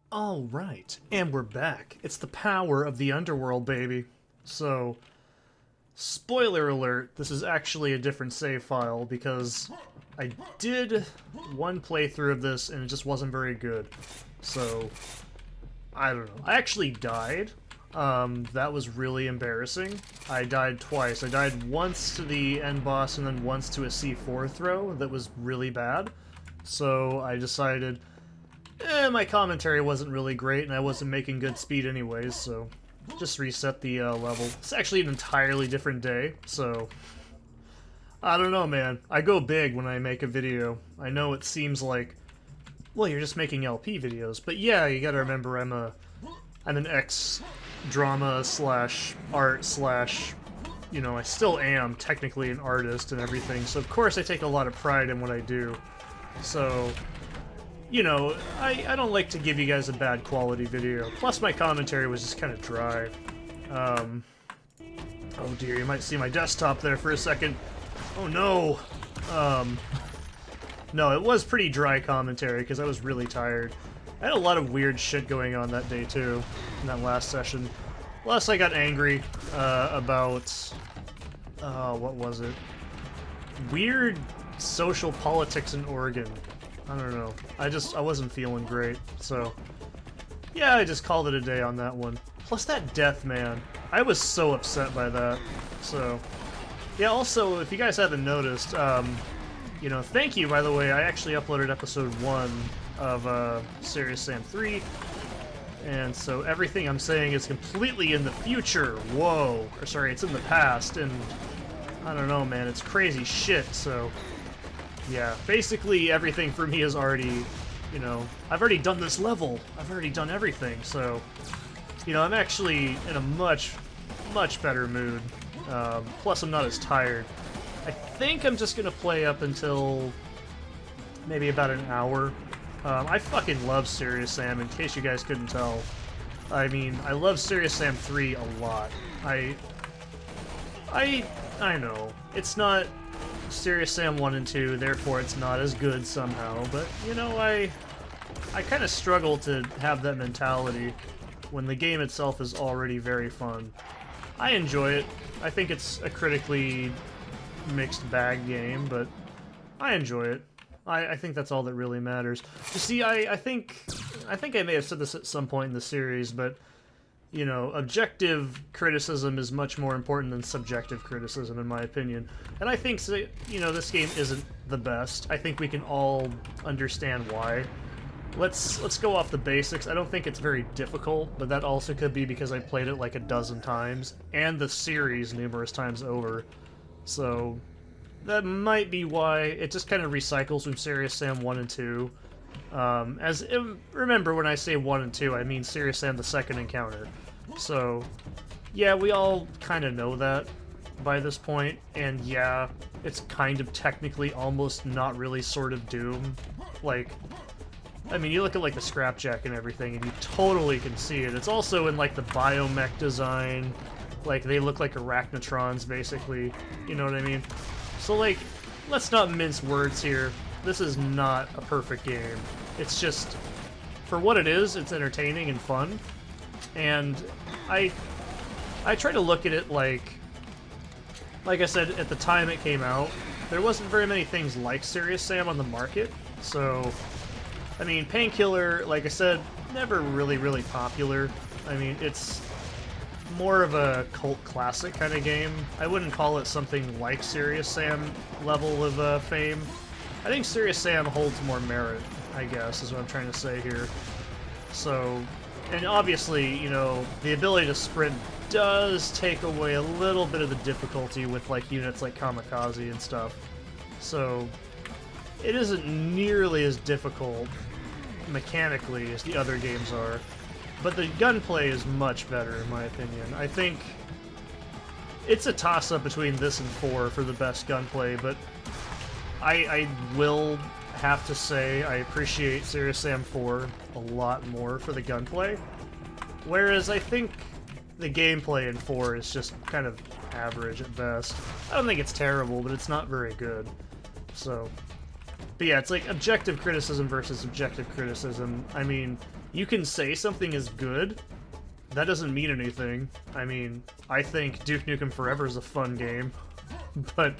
Alright, and we're back. It's the power of the underworld, baby. So, spoiler alert, this is actually a different save file because I did one playthrough of this and it just wasn't very good. So, I don't know. I actually died. That was really embarrassing. I died twice. I died once to the end boss and then once to a C4 throw that was really bad. So, I decided... my commentary wasn't really great, and I wasn't making good speed anyways, so just reset the level. It's actually an entirely different day, so... I don't know, man. I go big when I make a video. I know it seems like, well, you're just making LP videos, but yeah, you gotta remember I'm an ex-drama slash art slash, you know, I still am technically an artist and everything, so of course I take a lot of pride in what I do. So... you know, I don't like to give you guys a bad quality video. Plus my commentary was just kind of dry. Oh dear, you might see my desktop there for a second. Oh no! No, it was pretty dry commentary because I was really tired. I had a lot of weird shit going on that day too, in that last session. Plus I got angry about... what was it? Weird social politics in Oregon. I don't know. I wasn't feeling great, so... yeah, I just called it a day on that one. Plus that death, man. I was so upset by that, so... yeah, also, if you guys haven't noticed, you know, thank you, by the way, I actually uploaded episode 1 of, Serious Sam 3, and so everything I'm saying is completely in the future, whoa! Or sorry, it's in the past, and... I don't know, man, it's crazy shit, so... yeah, basically everything for me is already, you know, I've already done this level. I've already done everything, so, you know, I'm actually in a much, much better mood. Plus I'm not as tired. I think I'm just gonna play up until maybe about an hour. I fucking love Serious Sam, in case you guys couldn't tell. I mean, I love Serious Sam 3 a lot. I know, it's not Serious Sam 1 and 2, therefore it's not as good somehow, but, you know, I kind of struggle to have that mentality when the game itself is already very fun. I enjoy it. I think it's a critically mixed bag game, but I enjoy it. I think that's all that really matters. You see, I think I may have said this at some point in the series, but you know, objective criticism is much more important than subjective criticism, in my opinion. And I think, you know, this game isn't the best. I think we can all understand why. Let's go off the basics. I don't think it's very difficult, but that also could be because I played it like a dozen times, and the series numerous times over. So, that might be why it just kind of recycles from Serious Sam 1 and 2. Remember, when I say 1 and 2, I mean Serious Sam the Second Encounter. So, yeah, we all kind of know that by this point, and yeah, it's kind of technically almost not really sort of Doom. Like, I mean, you look at, like, the scrapjack and everything, and you totally can see it. It's also in, like, the biomech design. Like, they look like arachnotrons, basically. You know what I mean? So, like, let's not mince words here. This is not a perfect game. It's just, for what it is, it's entertaining and fun. And I try to look at it like I said, at the time it came out, there wasn't very many things like Serious Sam on the market. So, I mean, Painkiller, like I said, never really popular. I mean, it's more of a cult classic kind of game. I wouldn't call it something like Serious Sam level of fame. I think Serious Sam holds more merit, I guess, is what I'm trying to say here. So, and obviously, you know, the ability to sprint does take away a little bit of the difficulty with, like, units like Kamikaze and stuff. So, it isn't nearly as difficult mechanically as the other games are. But the gunplay is much better, in my opinion. I think it's a toss-up between this and 4 for the best gunplay, but I will have to say I appreciate Serious Sam 4 a lot more for the gunplay, whereas I think the gameplay in 4 is just kind of average at best. I don't think it's terrible, but it's not very good. So, But yeah, it's like objective criticism versus subjective criticism. I mean, you can say something is good, that doesn't mean anything. I mean, I think Duke Nukem Forever is a fun game, but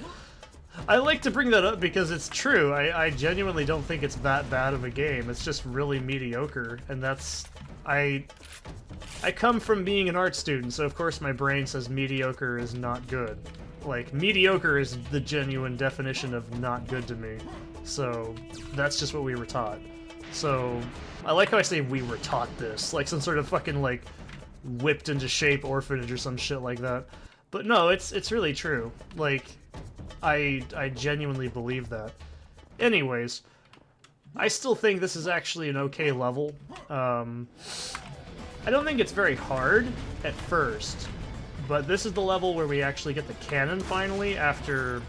I like to bring that up because it's true. I genuinely don't think it's that bad of a game. It's just really mediocre, and that's... I come from being an art student, so of course my brain says mediocre is not good. Like, mediocre is the genuine definition of not good to me. So, that's just what we were taught. So, I like how I say we were taught this, like some sort of fucking, like, whipped into shape orphanage or some shit like that. But no, it's really true. Like, I genuinely believe that. Anyways, I still think this is actually an okay level. I don't think it's very hard at first, but this is the level where we actually get the cannon finally after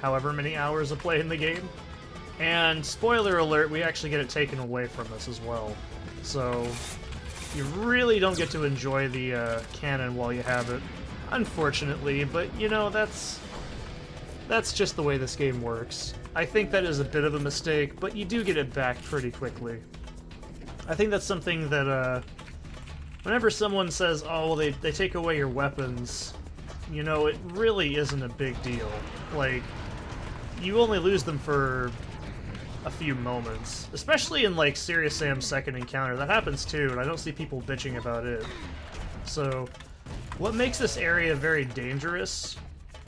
however many hours of playing the game. And spoiler alert, we actually get it taken away from us as well. So you really don't get to enjoy the cannon while you have it, unfortunately, but you know, that's just the way this game works. I think that is a bit of a mistake, but you do get it back pretty quickly. I think that's something that, whenever someone says, oh, well, they take away your weapons, you know, it really isn't a big deal. Like, you only lose them for a few moments. Especially in, like, Serious Sam's second encounter. That happens too, and I don't see people bitching about it. So, what makes this area very dangerous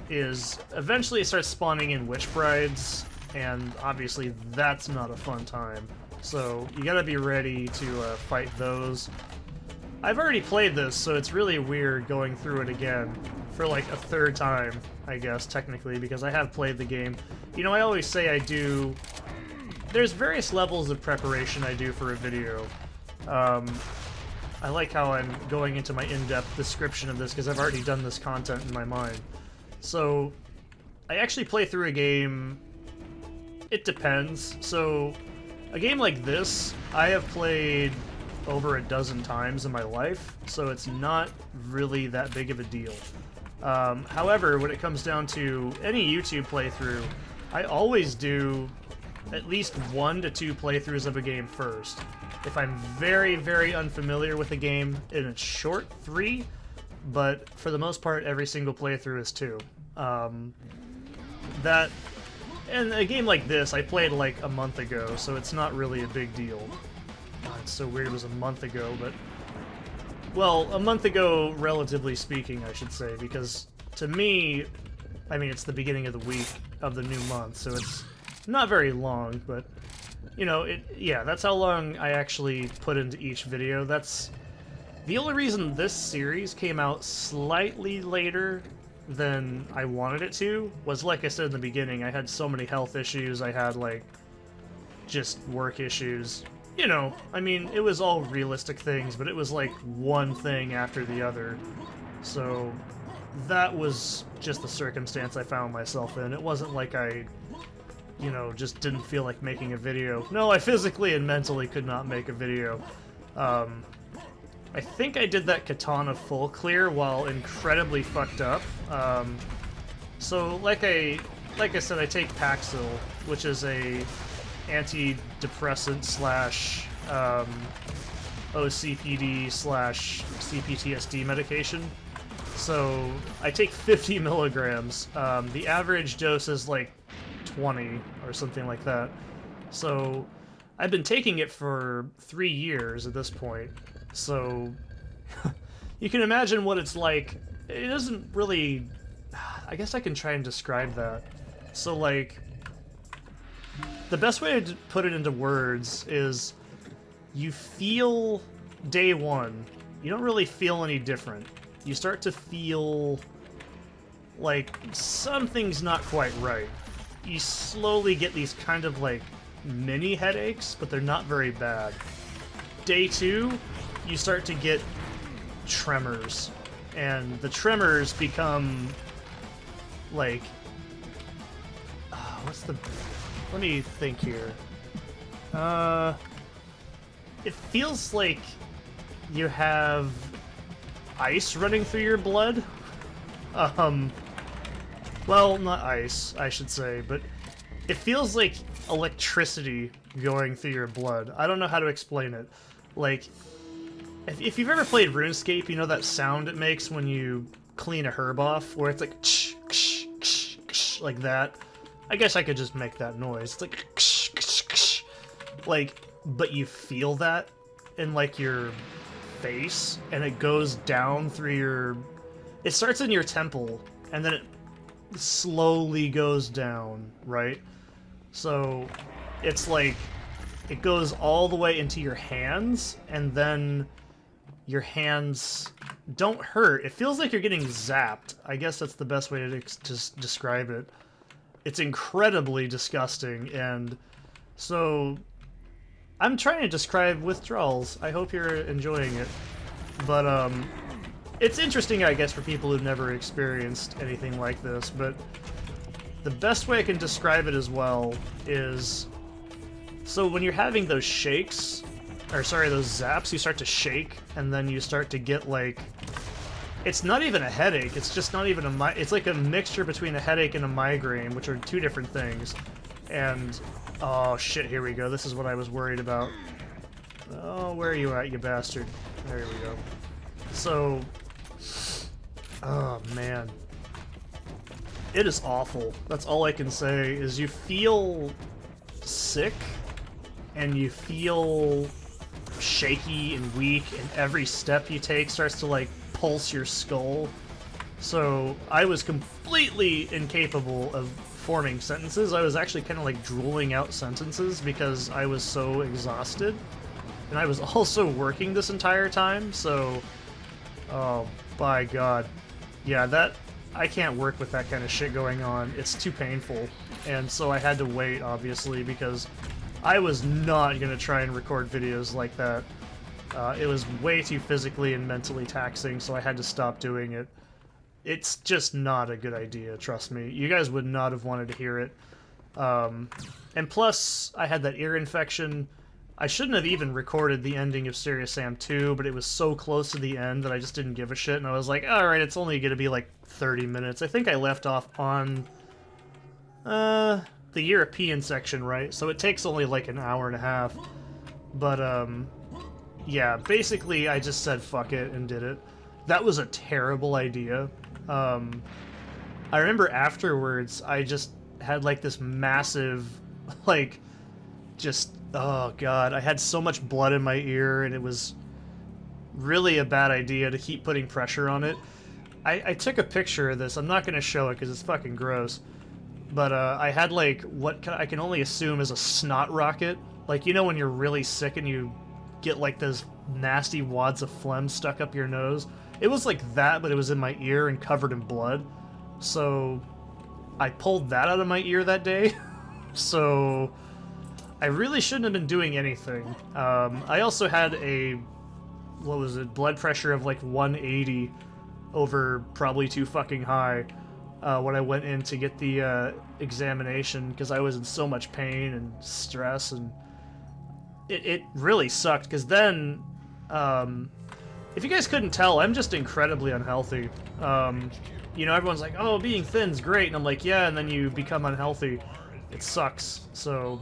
is eventually it starts spawning in witch brides, and obviously that's not a fun time. So you gotta be ready to fight those. I've already played this, so it's really weird going through it again for like a third time, I guess, technically, because I have played the game. You know, I always say I do... There's various levels of preparation I do for a video. I like how I'm going into my in-depth description of this, because I've already done this content in my mind. So, I actually play through a game... It depends. So, a game like this, I have played over a dozen times in my life, so it's not really that big of a deal. However, when it comes down to any YouTube playthrough, I always do at least 1 to 2 playthroughs of a game first. If I'm very, very unfamiliar with a game, and it's short, 3, but for the most part, every single playthrough is 2. And a game like this, I played like a month ago, so it's not really a big deal. God, it's so weird it was a month ago, but... Well, a month ago, relatively speaking, I should say, because to me, I mean, it's the beginning of the week of the new month, so it's not very long, but, you know, yeah, that's how long I actually put into each video. That's... The only reason this series came out slightly later than I wanted it to was, like I said in the beginning, I had so many health issues, I had, like, just work issues. You know, I mean, it was all realistic things, but it was, like, one thing after the other. So, that was just the circumstance I found myself in. It wasn't like I, you know, just didn't feel like making a video. No, I physically and mentally could not make a video. I think I did that katana full clear while incredibly fucked up. So like I said, I take Paxil, which is a antidepressant slash OCPD slash CPTSD medication. So I take 50 milligrams. The average dose is like 20 or something like that. So I've been taking it for 3 years at this point. So, you can imagine what it's like. It doesn't really... I guess I can try and describe that. So, like, the best way to put it into words is you feel day one. You don't really feel any different. You start to feel like something's not quite right. You slowly get these kind of, like, mini headaches, but they're not very bad. Day 2... you start to get tremors, and the tremors become like let me think here. It feels like you have ice running through your blood. Well, not ice, I should say, but it feels like electricity going through your blood. I don't know how to explain it. Like, if you've ever played RuneScape, you know that sound it makes when you clean a herb off, where it's like ksh, ksh, ksh, ksh, like that. I guess I could just make that noise. It's like ksh, ksh, ksh. Like, but you feel that in like your face, and it goes down through your... It starts in your temple, and then it slowly goes down, right? So it's like it goes all the way into your hands, and then your hands don't hurt. It feels like you're getting zapped. I guess that's the best way to just describe it. It's incredibly disgusting, and so I'm trying to describe withdrawals. I hope you're enjoying it. But it's interesting, I guess, for people who've never experienced anything like this, but the best way I can describe it as well is, so when you're having those shakes, or sorry, those zaps, you start to shake, and then you start to get like, it's not even a headache, it's just not even it's like a mixture between a headache and a migraine, which are two different things. And, oh shit, here we go, this is what I was worried about. Oh, where are you at, you bastard? There we go. So, oh man. It is awful. That's all I can say, is you feel sick, and you feel shaky and weak, and every step you take starts to like pulse your skull. So I was completely incapable of forming sentences. I was actually kind of like drooling out sentences because I was so exhausted. And I was also working this entire time, so... Oh, by God. Yeah, that... I can't work with that kind of shit going on. It's too painful. And so I had to wait, obviously, because I was not going to try and record videos like that. It was way too physically and mentally taxing, so I had to stop doing it. It's just not a good idea, trust me. You guys would not have wanted to hear it. And plus, I had that ear infection. I shouldn't have even recorded the ending of Serious Sam 2, but it was so close to the end that I just didn't give a shit, and I was like, alright, it's only going to be like 30 minutes. I think I left off on the European section, right? So it takes only like an hour and a half. But, yeah, basically I just said fuck it and did it. That was a terrible idea. I remember afterwards, I just had like this massive, like, just... Oh god, I had so much blood in my ear, and it was really a bad idea to keep putting pressure on it. I took a picture of this. I'm not going to show it because it's fucking gross. But I had like what I can only assume is a snot rocket. Like, you know when you're really sick and you get like those nasty wads of phlegm stuck up your nose? It was like that, but it was in my ear and covered in blood. So I pulled that out of my ear that day. So... I really shouldn't have been doing anything. I also had a, what was it, blood pressure of like 180 over probably too fucking high when I went in to get the examination, because I was in so much pain and stress, and it really sucked, because then, if you guys couldn't tell, I'm just incredibly unhealthy. You know, everyone's like, oh, being thin's great, and I'm like, yeah, and then you become unhealthy. It sucks, so...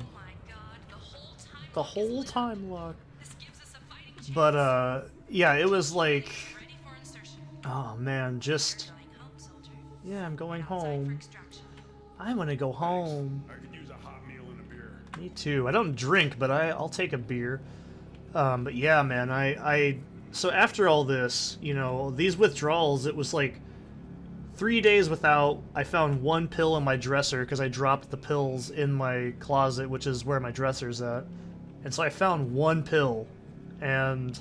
The whole time log. But, yeah, it was like... Oh, man, just... Yeah, I'm going home. I want to go home. I could use a hot meal and a beer. Me too. I don't drink, but I'll take a beer. But yeah, man, so after all this, you know, these withdrawals, it was like 3 days without... I found one pill in my dresser because I dropped the pills in my closet, which is where my dresser's at. And so I found one pill, and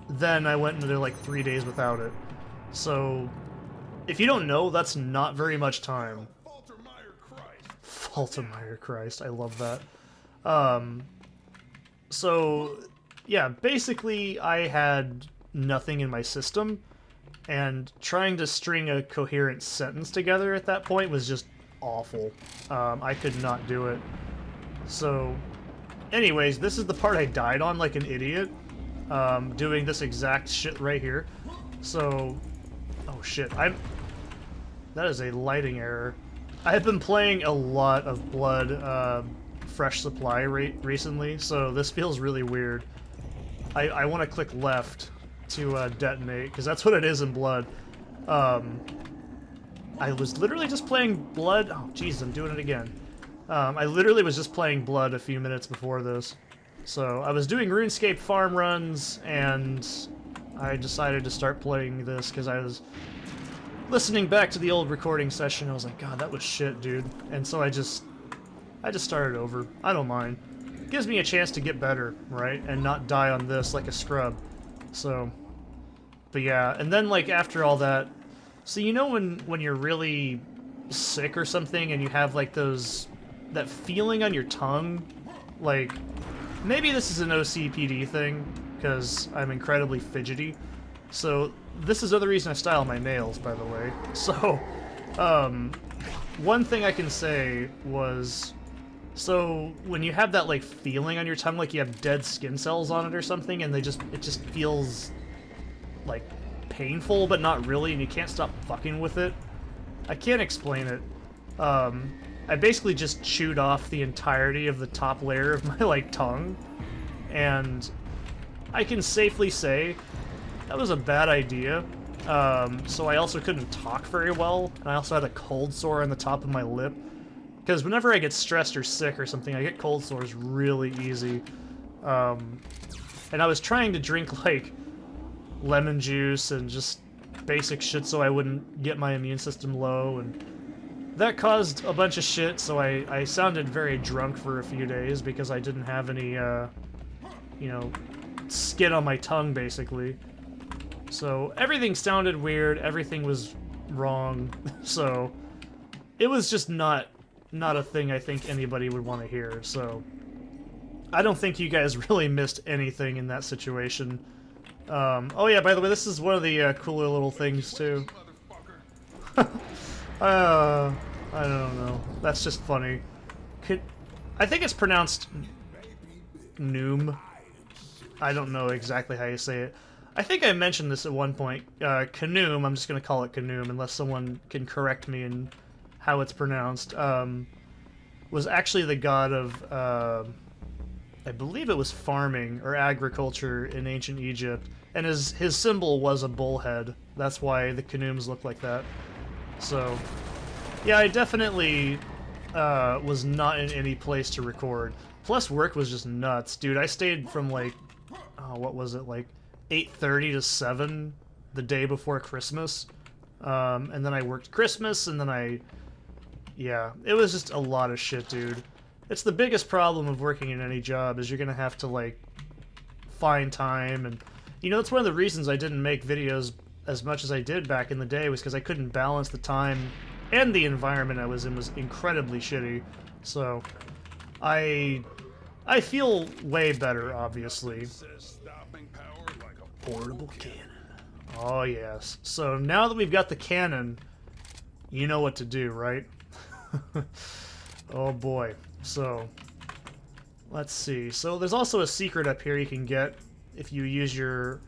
then I went into like 3 days without it. So, if you don't know, that's not very much time. Faltermeyer Christ, I love that. So, yeah, basically I had nothing in my system, and trying to string a coherent sentence together at that point was just awful. I could not do it. So... Anyways, this is the part I died on like an idiot, doing this exact shit right here. So, oh shit, that is a lighting error. I have been playing a lot of Blood Fresh Supply recently, so this feels really weird. I want to click left to detonate, because that's what it is in Blood. I was literally just playing Blood. Oh, jeez, I'm doing it again. I literally was just playing Blood a few minutes before this. So I was doing RuneScape farm runs, and I decided to start playing this because I was listening back to the old recording session. I was like, God, that was shit, dude. And so I just started over. I don't mind. It gives me a chance to get better, right? And not die on this like a scrub. So, but yeah. And then, like, after all that, so you know when you're really sick or something and you have, like, that feeling on your tongue, like, maybe this is an OCPD thing, because I'm incredibly fidgety. So, this is the other reason I style my nails, by the way. So, one thing I can say was, so when you have that, like, feeling on your tongue, like you have dead skin cells on it or something, and it just feels, like, painful, but not really, and you can't stop fucking with it. I can't explain it. I basically just chewed off the entirety of the top layer of my, like, tongue, and I can safely say that was a bad idea. So I also couldn't talk very well, and I also had a cold sore on the top of my lip, because whenever I get stressed or sick or something, I get cold sores really easy. And I was trying to drink, like, lemon juice and just basic shit so I wouldn't get my immune system low, and that caused a bunch of shit, so I sounded very drunk for a few days because I didn't have any, you know, skin on my tongue, basically. So everything sounded weird, everything was wrong, so it was just not a thing I think anybody would want to hear, so I don't think you guys really missed anything in that situation. Oh yeah, by the way, this is one of the cooler little things, too. I don't know. That's just funny. I think it's pronounced Noom. I don't know exactly how you say it. I think I mentioned this at one point. Canoom, I'm just going to call it Canoom unless someone can correct me in how it's pronounced, was actually the god of, I believe it was farming or agriculture in ancient Egypt, and his symbol was a bullhead. That's why the Canooms look like that. So, yeah, I definitely was not in any place to record. Plus, work was just nuts. Dude, I stayed from, like, what was it, like 8:30 to 7 the day before Christmas. And then I worked Christmas, and then yeah, it was just a lot of shit, dude. It's the biggest problem of working in any job, is you're gonna have to, like, find time, and, you know, that's one of the reasons I didn't make videos as much as I did back in the day, was because I couldn't balance the time, and the environment I was in was incredibly shitty. So, I feel way better, obviously. Portable cannon. Oh, yes. So, now that we've got the cannon, you know what to do, right? Oh, boy. So, let's see. So, there's also a secret up here you can get if you use your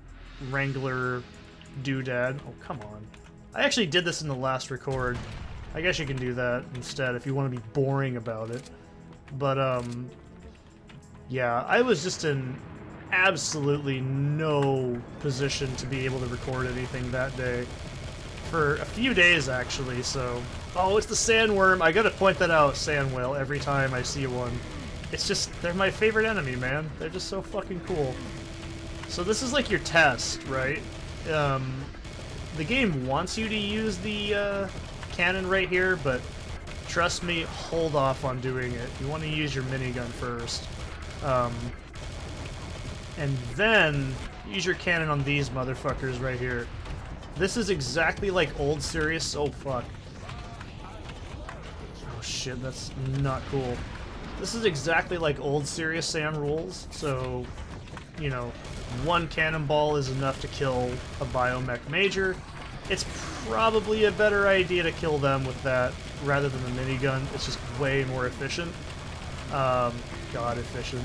Wrangler doodad. Oh, come on. I actually did this in the last record. I guess you can do that instead if you want to be boring about it. But, yeah, I was just in absolutely no position to be able to record anything that day. For a few days, actually, so... Oh, it's the sandworm! I gotta point that out, sand whale, every time I see one. It's just, they're my favorite enemy, man. They're just so fucking cool. So this is like your test, right? The game wants you to use the, cannon right here, but trust me, hold off on doing it. You want to use your minigun first. And then use your cannon on these motherfuckers right here. This is exactly like old Sirius. Oh, fuck. Oh, shit, that's not cool. This is exactly like old Serious Sam rules, so, you know, one cannonball is enough to kill a biomech major. It's probably a better idea to kill them with that rather than the minigun. It's just way more efficient. God, efficient.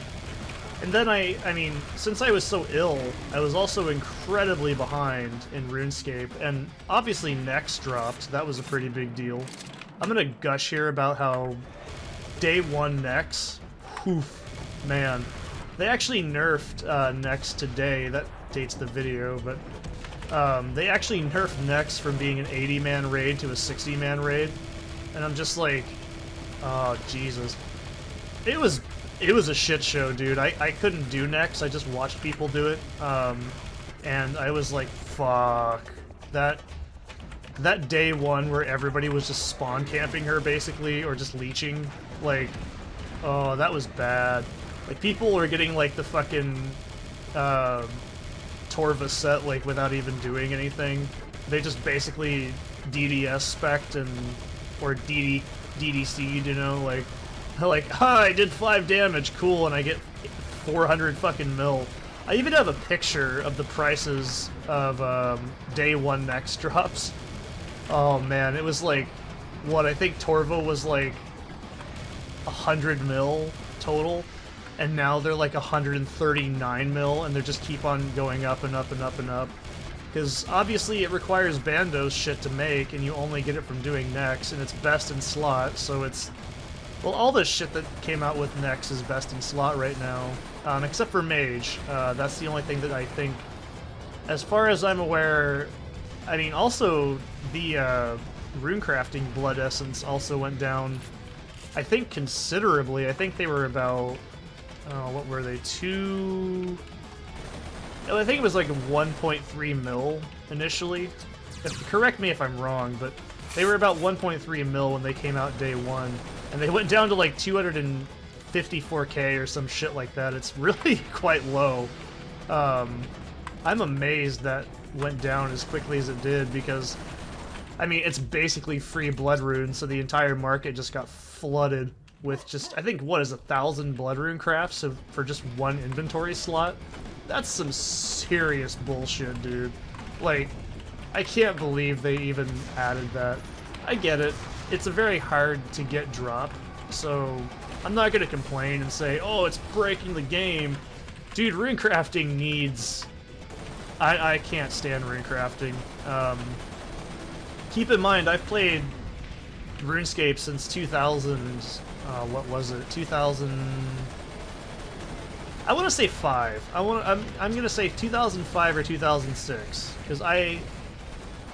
And then I mean, since I was so ill, I was also incredibly behind in RuneScape, and obviously Nex dropped. That was a pretty big deal. I'm gonna gush here about how day one Nex, oof, man, They actually nerfed Next today. That dates the video, but they actually nerfed Next from being an 80-man raid to a 60-man raid, and I'm just like, oh Jesus! It was a shit show, dude. I couldn't do Next. I just watched people do it, and I was like, fuck that day one where everybody was just spawn camping her basically, or just leeching, like, oh, that was bad. Like, people were getting, like, the fucking, Torva set, like, without even doing anything. They just basically DDS spec'd and, or DDC'd, you know, like, ah, I did 5 damage, cool, and I get 400 fucking mil. I even have a picture of the prices of, day 1 Next drops. Oh, man, it was, like, what, I think Torva was, like, 100 mil total. And now they're like 139 mil, and they just keep on going up and up and up and up. Because obviously it requires Bandos shit to make, and you only get it from doing Next, and it's best in slot, so it's... Well, all this shit that came out with Next is best in slot right now, except for Mage. That's the only thing that I think, as far as I'm aware... I mean, also, the runecrafting Blood Essence also went down, I think, considerably. I think they were about... Oh, what were they? I think it was like 1.3 mil initially. Correct me if I'm wrong, but they were about 1.3 mil when they came out day 1. And they went down to like 254k or some shit like that. It's really quite low. I'm amazed that went down as quickly as it did because, I mean, it's basically free blood runes, so the entire market just got flooded with just, I think, what is 1,000 blood rune crafts for just one inventory slot? That's some serious bullshit, dude. Like, I can't believe they even added that. I get it. It's a very hard to get drop, so I'm not gonna complain and say, oh, it's breaking the game. Dude, runecrafting needs... I can't stand runecrafting. Keep in mind, I've played RuneScape since 2000... what was it? 2000... I want to say 5. I'm gonna say 2005 or 2006, because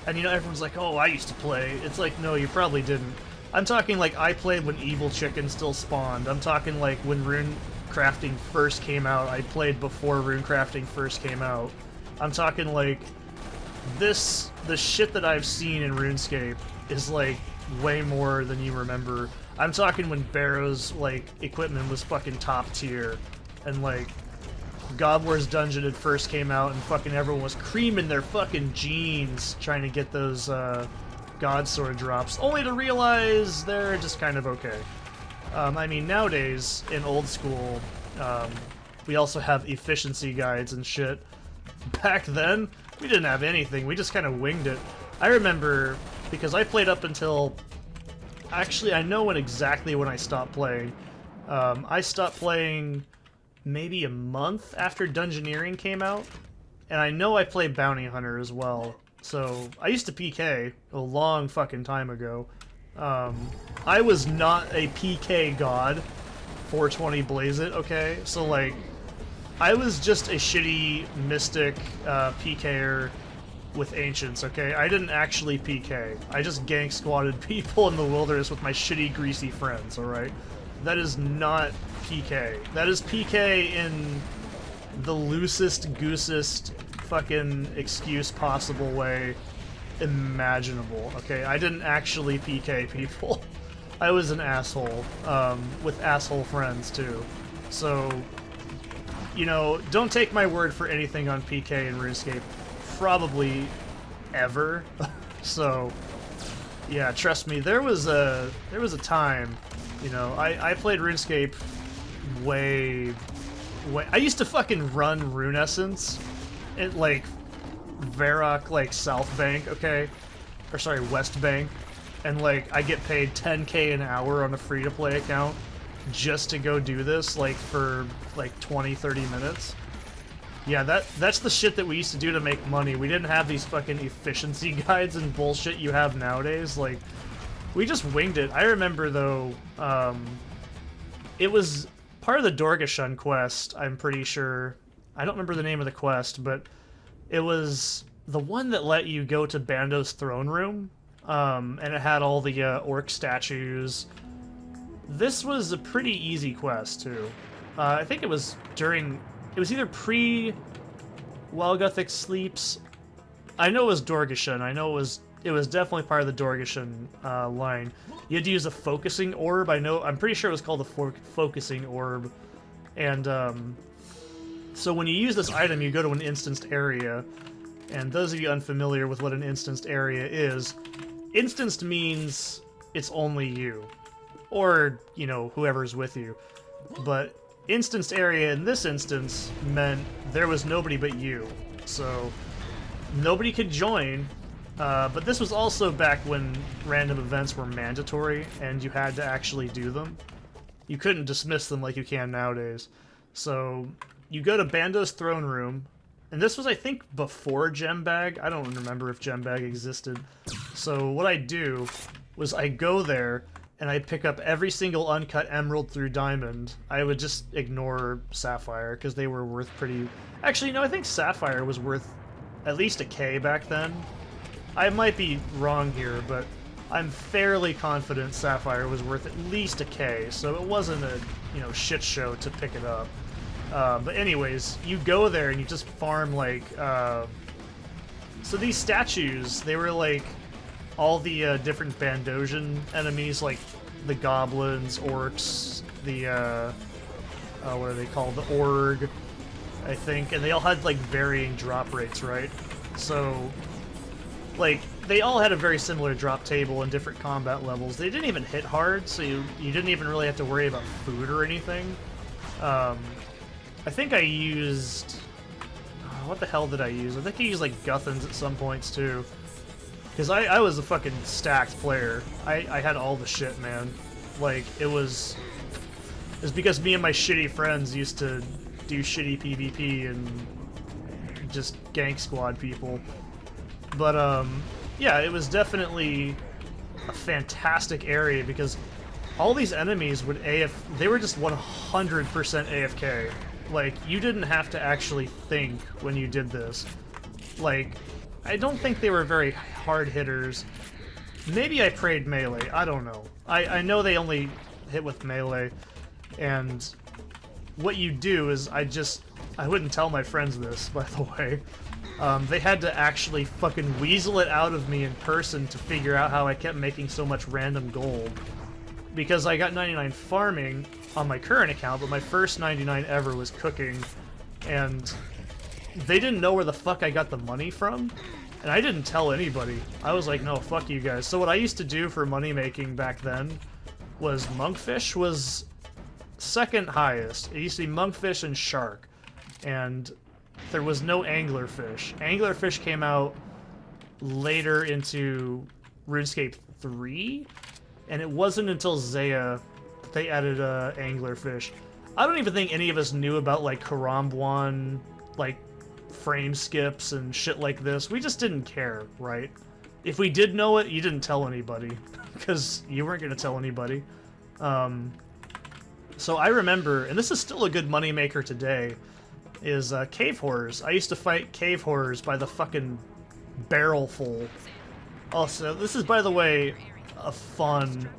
and you know, everyone's like, oh, I used to play. It's like, no, you probably didn't. I'm talking like I played when Evil Chicken still spawned. I'm talking like when runecrafting first came out. I played before runecrafting first came out. I'm talking like the shit that I've seen in RuneScape is like way more than you remember. I'm talking when Barrow's like equipment was fucking top tier, and like God Wars Dungeon had first came out, and fucking everyone was creaming their fucking jeans trying to get those God Sword drops, only to realize they're just kind of okay. I mean, nowadays in old school, we also have efficiency guides and shit. Back then, we didn't have anything. We just kind of winged it. I remember because I played up until. Actually, I know exactly when I stopped playing. I stopped playing maybe a month after Dungeoneering came out, and I know I played Bounty Hunter as well. So I used to PK a long fucking time ago. I was not a PK god. 420 Blaze It, okay? So like, I was just a shitty Mystic PKer with Ancients, okay? I didn't actually PK. I just gank squatted people in the wilderness with my shitty greasy friends, alright? That is not PK. That is PK in the loosest, goosest fucking excuse possible way imaginable, okay? I didn't actually PK people. I was an asshole, with asshole friends too. So, you know, don't take my word for anything on PK and RuneScape. Probably ever. So, yeah, trust me, there was a time, you know, I played RuneScape way... I used to fucking run Rune Essence at, like, Varrock, like, South Bank, okay? Or, sorry, West Bank. And, like, I get paid 10k an hour on a free-to-play account just to go do this, like, for, like, 20, 30 minutes. Yeah, that's the shit that we used to do to make money. We didn't have these fucking efficiency guides and bullshit you have nowadays. Like, we just winged it. I remember, though, it was part of the Dorgashun quest, I'm pretty sure. I don't remember the name of the quest, but it was the one that let you go to Bando's throne room, and it had all the orc statues. This was a pretty easy quest, too. I think it was during... It was either pre-Walguthic Sleeps. I know it was Dorgashun. I know it was definitely part of the Dorgashun line. You had to use a focusing orb. I'm pretty sure it was called the focusing orb. And so when you use this item, you go to an instanced area. And those of you unfamiliar with what an instanced area is, instanced means it's only you. Or, you know, whoever's with you. But instanced area in this instance meant there was nobody but you. So nobody could join. But this was also back when random events were mandatory and you had to actually do them. You couldn't dismiss them like you can nowadays. So you go to Bando's throne room, and this was, I think, before Gembag. I don't remember if Gembag existed. So what I do was I go there and I pick up every single uncut emerald through diamond. I would just ignore sapphire because they were worth pretty... Actually, no, I think sapphire was worth at least a K back then. I might be wrong here, but I'm fairly confident sapphire was worth at least a K, so it wasn't a, you know, shit show to pick it up. But anyways, you go there and you just farm, like, so these statues, they were, like, all the different Bandosian enemies, like the goblins, orcs, the, what are they called? The org, I think, and they all had, like, varying drop rates, right? So, like, they all had a very similar drop table and different combat levels. They didn't even hit hard, so you didn't even really have to worry about food or anything. I think I used... what the hell did I use? I think I used, like, Guthans at some points, too. Because I was a fucking stacked player. I had all the shit, man. Like, it was because me and my shitty friends used to do shitty PvP and just gank squad people. But, yeah, it was definitely a fantastic area because all these enemies would they were just 100% AFK. Like, you didn't have to actually think when you did this. Like, I don't think they were very hard hitters. Maybe I prayed melee, I don't know. I know they only hit with melee, and what you do is I wouldn't tell my friends this, by the way. They had to actually fucking weasel it out of me in person to figure out how I kept making so much random gold. Because I got 99 farming on my current account, but my first 99 ever was cooking, and they didn't know where the fuck I got the money from, and I didn't tell anybody. I was like, no, fuck you guys. So what I used to do for money making back then was monkfish was second highest. It used to be monkfish and shark, and there was no anglerfish. Anglerfish came out later into RuneScape 3, and it wasn't until Zaya that they added anglerfish. I don't even think any of us knew about, like, Karambwan, like, frame skips and shit like this. We just didn't care, right? If we did know it, you didn't tell anybody, because you weren't going to tell anybody. So I remember, and this is still a good moneymaker today, is cave horrors. I used to fight cave horrors by the fucking barrel full. Also, this is, by the way, a fun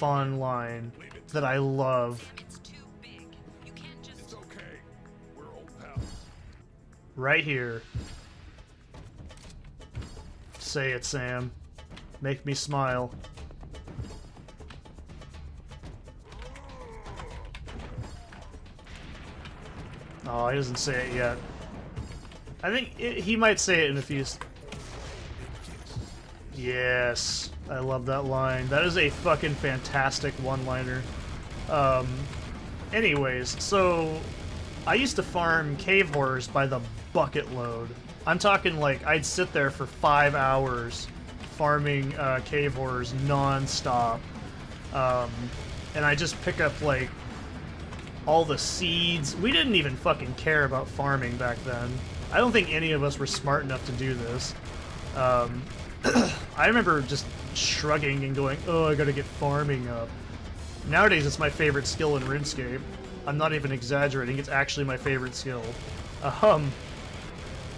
line that I love. Right here. Say it, Sam. Make me smile. Oh, he doesn't say it yet. I think he might say it in a few... Yes. I love that line. That is a fucking fantastic one-liner. Anyways, so... I used to farm cave horrors by the bucket load. I'm talking, like, I'd sit there for 5 hours farming cave horrors non-stop. And I just pick up, like, all the seeds. We didn't even fucking care about farming back then. I don't think any of us were smart enough to do this. I remember just shrugging and going, oh, I gotta get farming up. Nowadays, it's my favorite skill in RuneScape. I'm not even exaggerating, it's actually my favorite skill.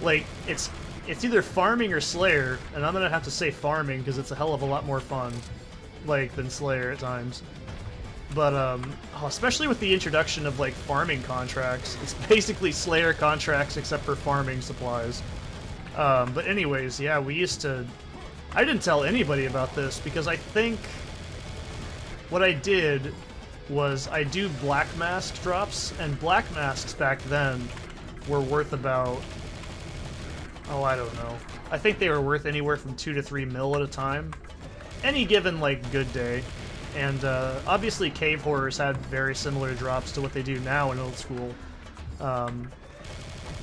Like, it's either farming or Slayer, and I'm gonna have to say farming because it's a hell of a lot more fun, like, than Slayer at times. But, especially with the introduction of, like, farming contracts, it's basically Slayer contracts except for farming supplies. But anyways, yeah, we used to... I didn't tell anybody about this because I think what I did was I do black mask drops, and black masks back then were worth about... oh, I don't know. I think they were worth anywhere from 2 to 3 mil at a time. Any given, like, good day. And, obviously Cave Horrors had very similar drops to what they do now in Old School.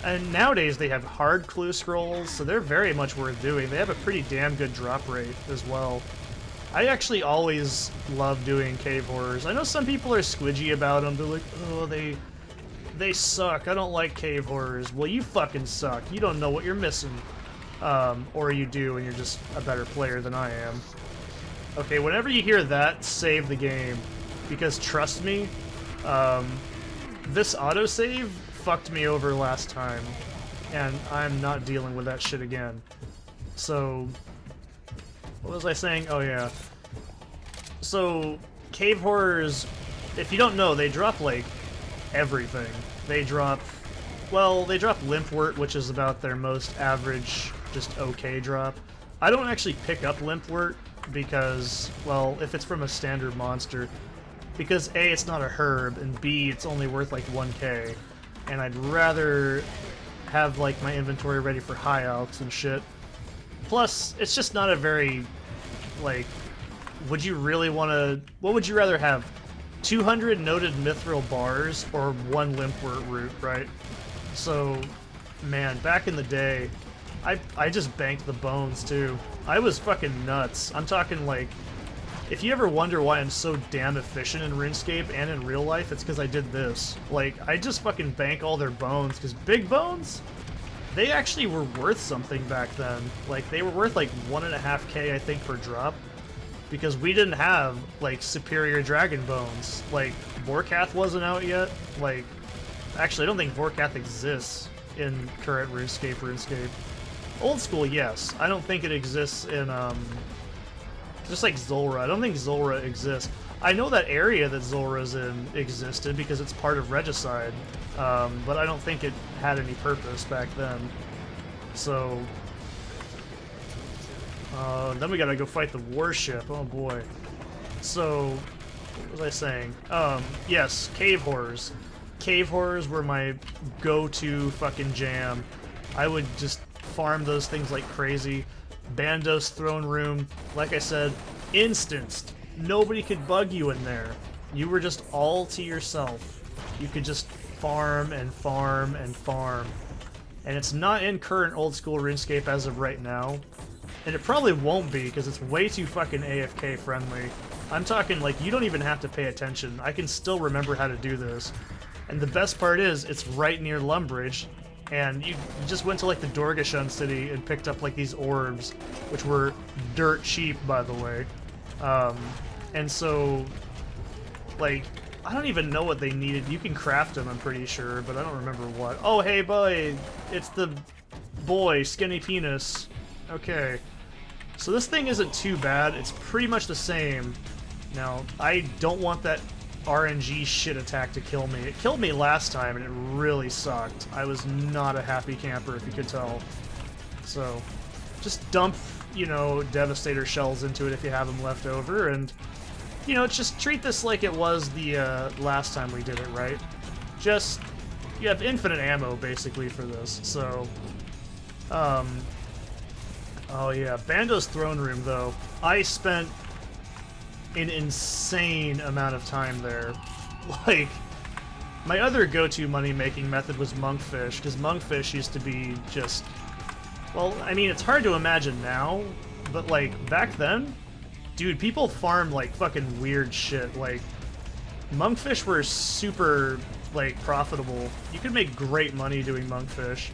And nowadays they have hard clue scrolls, so they're very much worth doing. They have a pretty damn good drop rate as well. I actually always love doing Cave Horrors. I know some people are squidgy about them. They're like, oh, they suck. I don't like Cave Horrors. Well, you fucking suck. You don't know what you're missing. Or you do, and you're just a better player than I am. Okay, whenever you hear that, save the game. Because trust me, this autosave fucked me over last time. And I'm not dealing with that shit again. So... what was I saying? Oh, yeah. So, Cave Horrors, if you don't know, they drop, like, everything. They drop... well, they drop Limpwort, which is about their most average, just okay drop. I don't actually pick up Limpwort because, well, if it's from a standard monster, because A, it's not a herb, and B, it's only worth, like, 1k. And I'd rather have, like, my inventory ready for high alts and shit. Plus, it's just not a very, like, would you really want to... what would you rather have? 200 noted mithril bars or 1 Limpwort root, right? So, man, back in the day, I just banked the bones, too. I was fucking nuts. I'm talking, like... if you ever wonder why I'm so damn efficient in RuneScape and in real life, it's because I did this. Like, I just fucking bank all their bones, because big bones? They actually were worth something back then. Like, they were worth like 1.5k, I think, per drop. Because we didn't have, like, superior dragon bones. Like, Vorkath wasn't out yet. Like, actually, I don't think Vorkath exists in current RuneScape. Old School, yes. I don't think it exists in, just like Zulrah. I don't think Zulrah exists. I know that area that Zulrah's in existed because it's part of Regicide, but I don't think it had any purpose back then. So, then we gotta go fight the warship. Oh boy. So, what was I saying? Yes, Cave Horrors. Cave Horrors were my go-to fucking jam. I would just farm those things like crazy. Bandos Throne Room, like I said, instanced. Nobody could bug you in there. You were just all to yourself. You could just farm and farm and farm. And it's not in current Old School RuneScape as of right now. And it probably won't be, because it's way too fucking AFK friendly. I'm talking, like, you don't even have to pay attention. I can still remember how to do this. And the best part is, it's right near Lumbridge. And you just went to, like, the Dorgashun city and picked up, like, these orbs, which were dirt cheap, by the way. And so, like, I don't even know what they needed. You can craft them, I'm pretty sure, but I don't remember what. Oh, hey, boy! It's the boy, Skinny Penis. Okay. So this thing isn't too bad. It's pretty much the same. Now, I don't want that RNG shit attack to kill me. It killed me last time, and it really sucked. I was not a happy camper, if you could tell. So, just dump, you know, Devastator shells into it if you have them left over, and, you know, just treat this like it was the last time we did it, right? Just, you have infinite ammo, basically, for this, so... oh yeah, Bando's Throne Room, though. I spent an insane amount of time there. Like, my other go-to money-making method was Monkfish, because Monkfish used to be just... well, I mean, it's hard to imagine now, but, like, back then, dude, people farmed, like, fucking weird shit. Like, Monkfish were super, like, profitable. You could make great money doing Monkfish.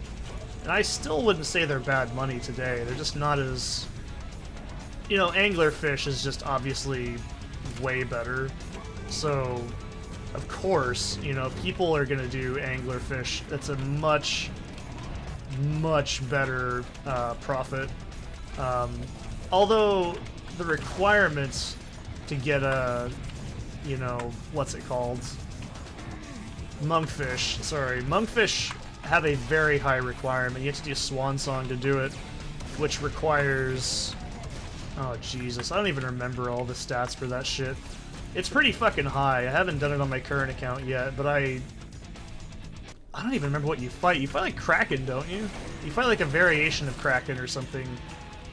And I still wouldn't say they're bad money today. They're just not as... you know, Anglerfish is just obviously way better. So, of course, you know, people are gonna do anglerfish. That's a much better profit. Although the requirements to get a, you know, what's it called? Monkfish. Sorry, monkfish have a very high requirement. You have to do Swan Song to do it, which requires... Oh, Jesus. I don't even remember all the stats for that shit. It's pretty fucking high. I haven't done it on my current account yet, but I don't even remember what you fight. You fight like Kraken, don't you? You fight like a variation of Kraken or something.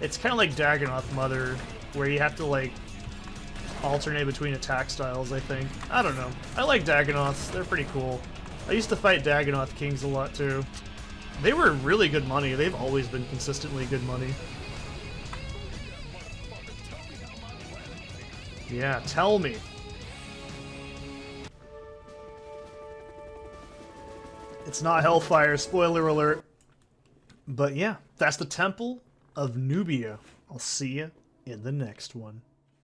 It's kind of like Dagonoth Mother, where you have to like alternate between attack styles, I think. I don't know. I like Dagonoths. They're pretty cool. I used to fight Dagonoth Kings a lot too. They were really good money. They've always been consistently good money. Yeah, tell me. It's not Hellfire, spoiler alert. But yeah, that's the Temple of Nubia. I'll see you in the next one.